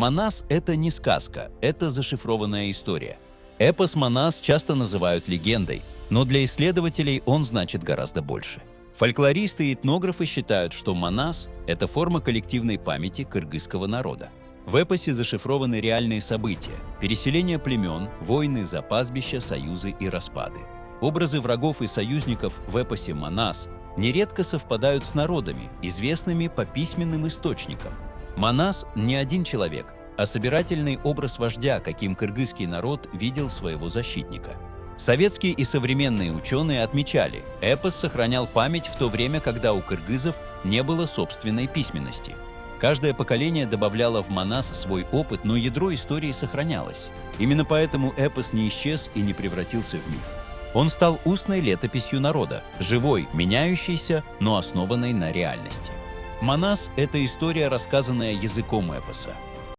Манас — это не сказка, это зашифрованная история. Эпос Манас часто называют легендой, но для исследователей он значит гораздо больше. Фольклористы и этнографы считают, что Манас — это форма коллективной памяти кыргызского народа. В эпосе зашифрованы реальные события – переселение племен, войны за пастбища, союзы и распады. Образы врагов и союзников в эпосе Манас нередко совпадают с народами, известными по письменным источникам. Манас – не один человек, а собирательный образ вождя, каким кыргызский народ видел своего защитника. Советские и современные ученые отмечали, эпос сохранял память в то время, когда у кыргызов не было собственной письменности. Каждое поколение добавляло в Манас свой опыт, но ядро истории сохранялось. Именно поэтому эпос не исчез и не превратился в миф. Он стал устной летописью народа, живой, меняющейся, но основанной на реальности. Манас — это история, рассказанная языком эпоса.